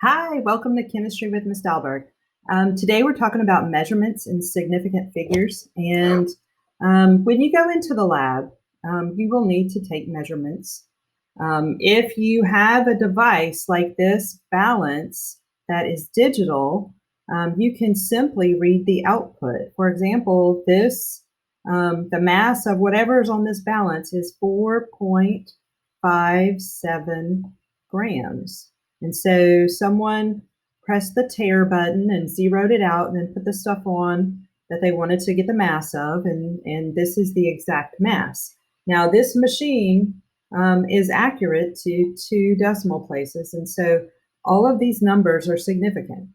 Hi, welcome to Chemistry with Ms. Dahlberg. Today we're talking about measurements and significant figures. And when you go into the lab, you will need to take measurements. If you have a device like this balance that is digital, you can simply read the output. For example, the mass of whatever is on this balance is 4.57 grams. And so someone pressed the tare button and zeroed it out and then put the stuff on that they wanted to get the mass of, and this is the exact mass. Now, this machine is accurate to 2 decimal places, and so all of these numbers are significant.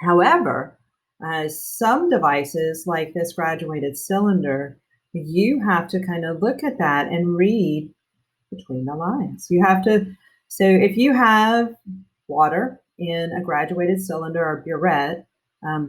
However, some devices like this graduated cylinder, you have to kind of look at that and read between the lines. So if you have water in a graduated cylinder or burette,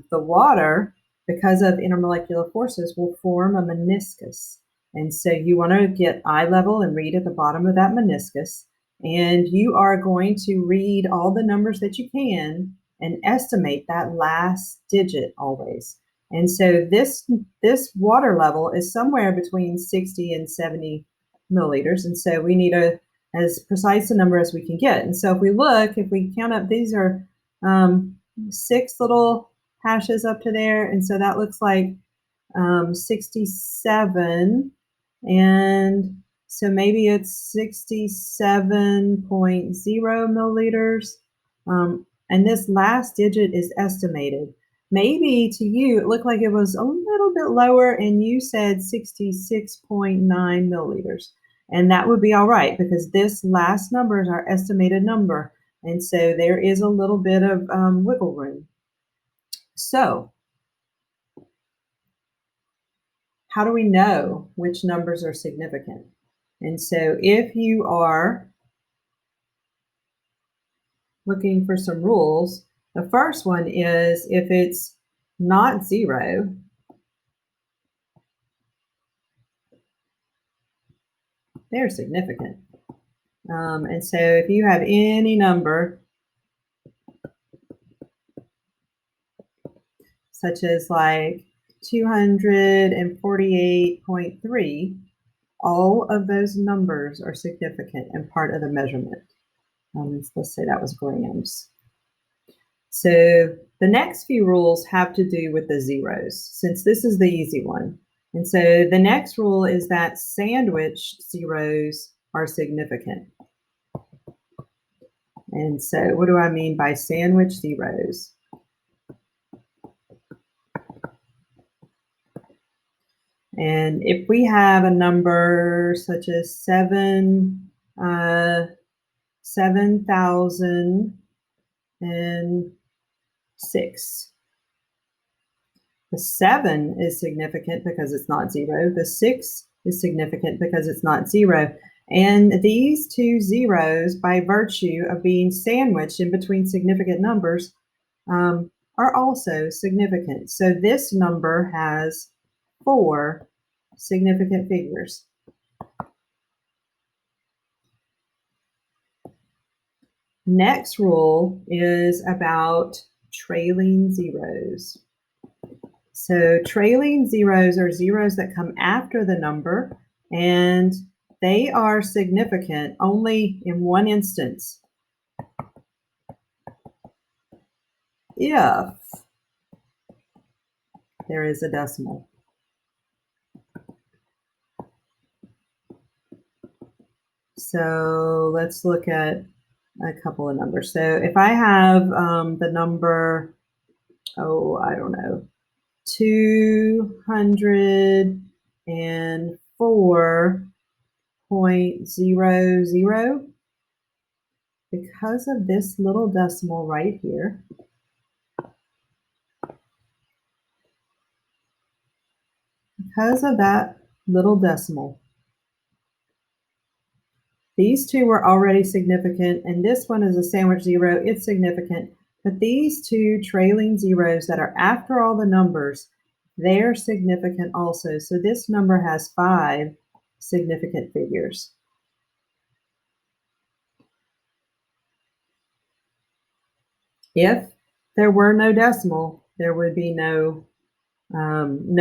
the water, because of intermolecular forces, will form a meniscus. And so you want to get eye level and read at the bottom of that meniscus. And you are going to read all the numbers that you can and estimate that last digit always. And so this water level is somewhere between 60 and 70 milliliters. And so we need as precise a number as we can get. And so if we count up, these are 6 little hashes up to there. And so that looks like 67. And so maybe it's 67.0 milliliters. And this last digit is estimated. Maybe to you, it looked like it was a little bit lower and you said 66.9 milliliters. And that would be all right because this last number is our estimated number. And so there is a little bit of wiggle room. So how do we know which numbers are significant? And so if you are looking for some rules, the first one is if it's not 0, they're significant. And so if you have any number, such as like 248.3, all of those numbers are significant and part of the measurement. Let's say that was grams. So the next few rules have to do with the zeros, since this is the easy one. And so the next rule is that sandwich zeros are significant. And so what do I mean by sandwich zeros? And if we have a number such as 7,006, the 7 is significant because it's not 0. The 6 is significant because it's not 0. And these two zeros, by virtue of being sandwiched in between significant numbers, are also significant. So this number has 4 significant figures. Next rule is about trailing zeros. So trailing zeros are zeros that come after the number, and they are significant only in one instance. If there is a decimal. So let's look at a couple of numbers. So if I have the number, I don't know, 204.00, because of this little decimal right here, because of that little decimal, these two were already significant, and this one is a sandwich zero. It's significant. But these two trailing zeros that are after all the numbers, they're significant also. So this number has 5 significant figures. If there were no decimal, there would be no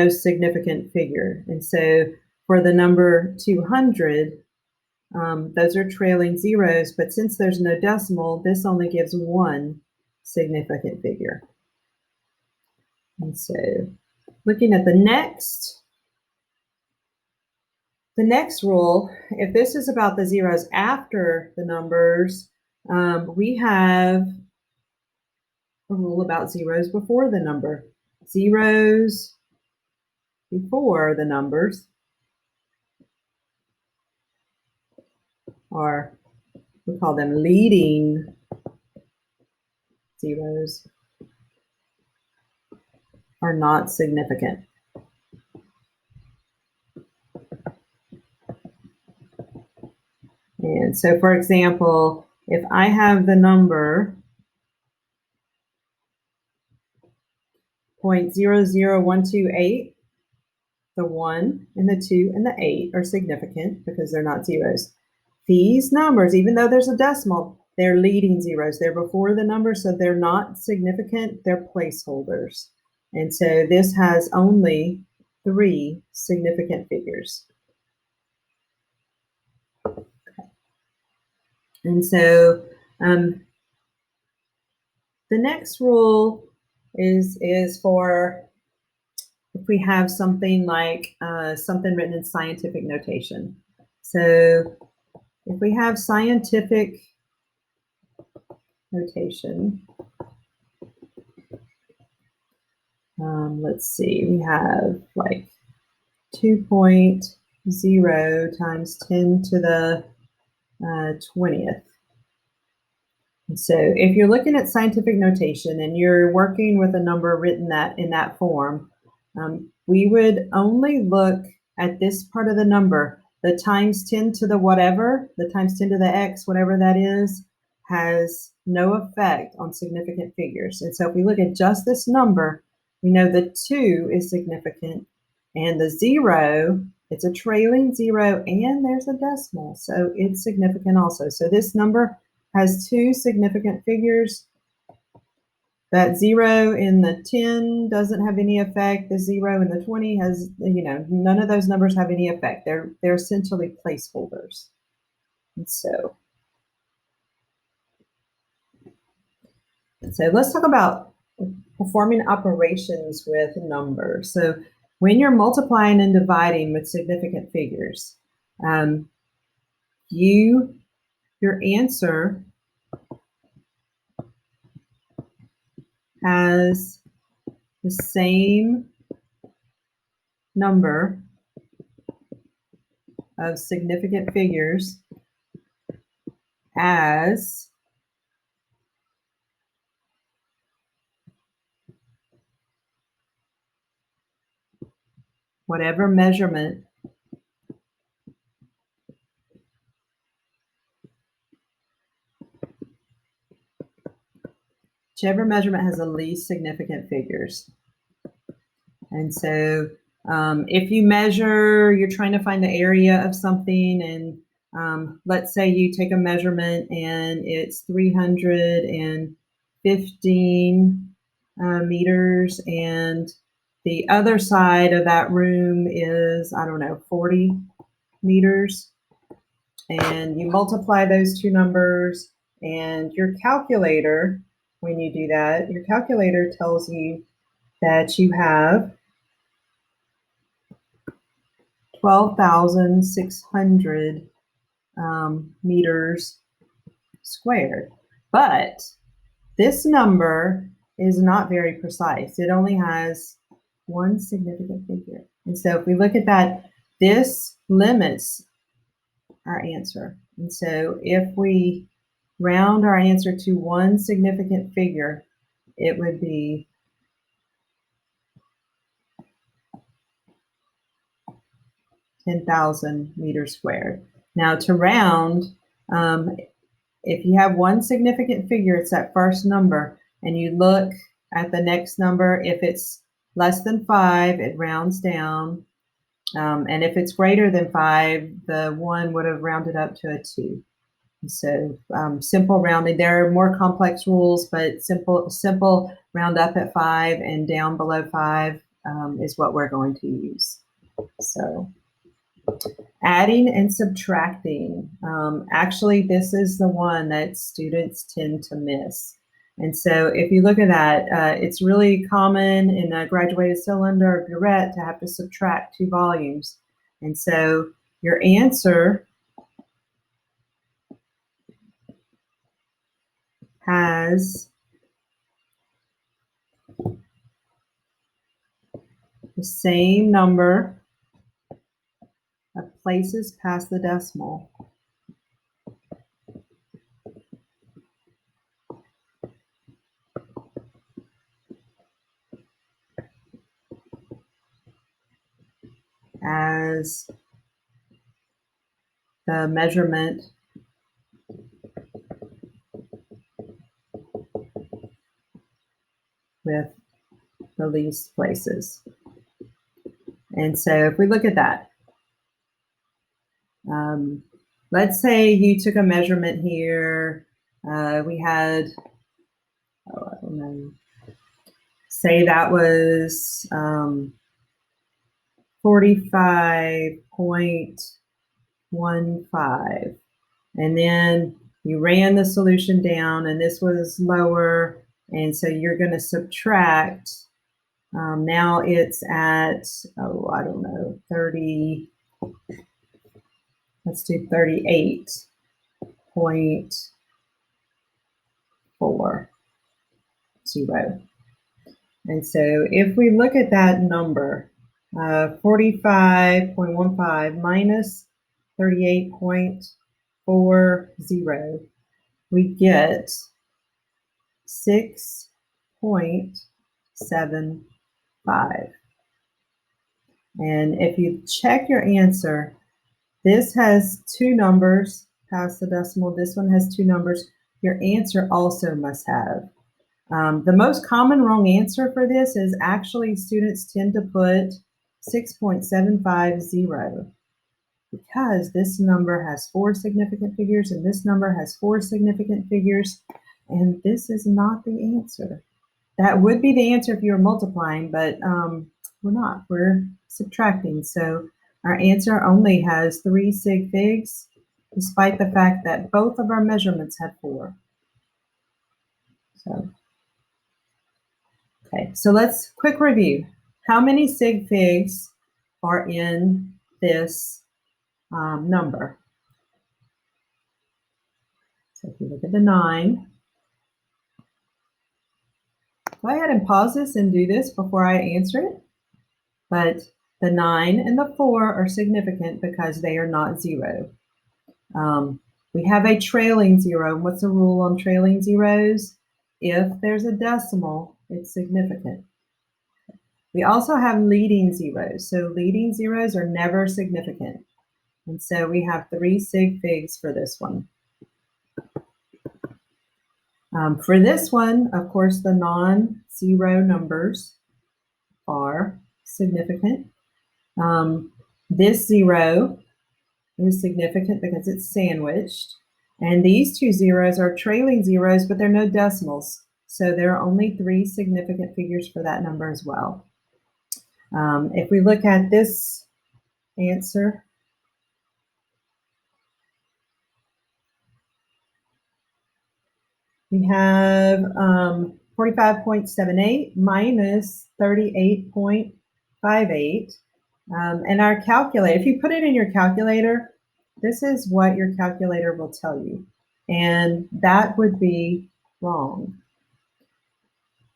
significant figure. And so for the number 200, those are trailing zeros, but since there's no decimal, this only gives one significant figure. And so looking at the next rule, if this is about the zeros after the numbers, we have a rule about zeros before the number. Zeros before the numbers are, we call them leading zeros, are not significant. And so, for example, if I have the number 0.00128, the 1 and the 2 and the 8 are significant because they're not zeros. These numbers, even though there's a decimal, they're leading zeros. They're before the number, so they're not significant. They're placeholders. And so this has only 3 significant figures. And so the next rule is for if we have something like something written in scientific notation. So if we have scientific notation, let's see, we have like 2.0 times 10 to the 20th. And so if you're looking at scientific notation and you're working with a number written in that form, we would only look at this part of the number. The times 10 to the whatever, the times 10 to the x, whatever that is, has no effect on significant figures. And so if we look at just this number, we know the 2 is significant, and the 0, it's a trailing 0, and there's a decimal, so it's significant also. So this number has 2 significant figures. That 0 in the 10 doesn't have any effect. The 0 in the 20 has, none of those numbers have any effect. They're essentially placeholders. And so let's talk about performing operations with numbers. So when you're multiplying and dividing with significant figures, your answer has the same number of significant figures as whatever measurement whichever measurement has the least significant figures. And so if you measure, you're trying to find the area of something, and let's say you take a measurement and it's 315 meters, and the other side of that room is, 40 meters. And you multiply those two numbers, and your calculator, when you do that, your calculator tells you that you have 12,600 meters squared. But this number is not very precise. It only has one significant figure. And so if we look at that, this limits our answer. And so if we round our answer to one significant figure, it would be 10,000 meters squared. Now to round, if you have one significant figure, it's that first number, and you look at the next number, if it's less than 5, it rounds down. And if it's greater than 5, the 1 would have rounded up to a 2. So simple rounding. There are more complex rules, but simple round up at 5 and down below 5 is what we're going to use. So adding and subtracting. Actually, this is the one that students tend to miss. And so if you look at that, it's really common in a graduated cylinder or burette to have to subtract 2 volumes. And so your answer has the same number of places past the decimal as the measurement with the least places. And so if we look at that, let's say you took a measurement here. We had, I don't know, say that was 45.15. And then you ran the solution down and this was lower. And so you're going to subtract. Now it's at, I don't know, 30. Let's do 38.40. And so if we look at that number, 45.15 minus 38.40, we get 6.75. And if you check your answer, this has 2 numbers past the decimal. This one has 2 numbers. Your answer also must have. The most common wrong answer for this is actually students tend to put 6.750 because this number has 4 significant figures and this number has 4 significant figures, and this is not the answer. That would be the answer if you were multiplying, but we're not. We're subtracting. So our answer only has 3 sig figs, despite the fact that both of our measurements had 4. So. Okay, so let's quick review. How many sig figs are in this number? So if you look at the 9, go ahead and pause this and do this before I answer it. But the 9 and the 4 are significant because they are not 0. We have a trailing 0. What's the rule on trailing zeros? If there's a decimal, it's significant. We also have leading zeros. So leading zeros are never significant. And so we have 3 sig figs for this one. For this one, of course, the non-zero numbers are significant. This 0 is significant because it's sandwiched. And these 2 zeros are trailing zeros, but there are no decimals. So there are only 3 significant figures for that number as well. If we look at this answer, we have 45.78 minus 38.58. And our calculator, if you put it in your calculator, this is what your calculator will tell you. And that would be wrong.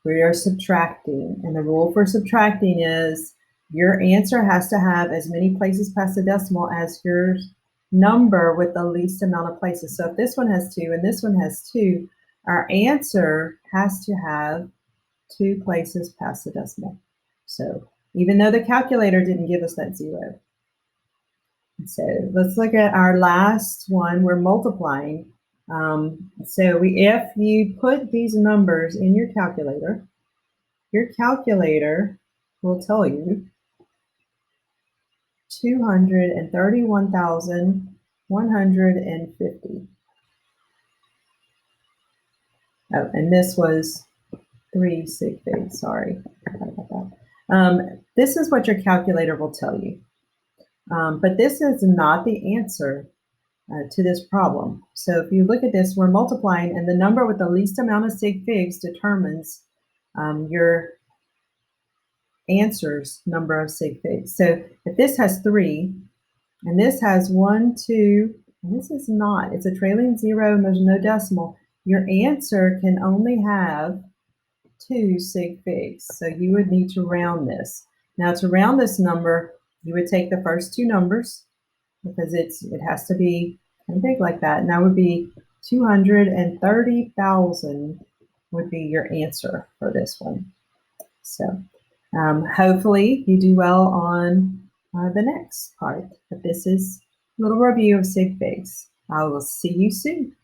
We are subtracting. And the rule for subtracting is your answer has to have as many places past the decimal as your number with the least amount of places. So if this one has 2 and this one has 2, our answer has to have 2 places past the decimal. So even though the calculator didn't give us that 0. So let's look at our last one. We're multiplying. So if you put these numbers in your calculator will tell you 231,150. Oh, and this was 3 sig figs, sorry. Forgot about that. This is what your calculator will tell you. But this is not the answer to this problem. So if you look at this, we're multiplying, and the number with the least amount of sig figs determines your answer's number of sig figs. So if this has 3, and this has 1, 2, and this is not, it's a trailing 0 and there's no decimal, your answer can only have 2 sig figs. So you would need to round this. Now to round this number, you would take the first 2 numbers, because it has to be kind of big like that, and that would be 230,000 would be your answer for this one. So hopefully you do well on the next part, but this is a little review of sig figs. I will see you soon.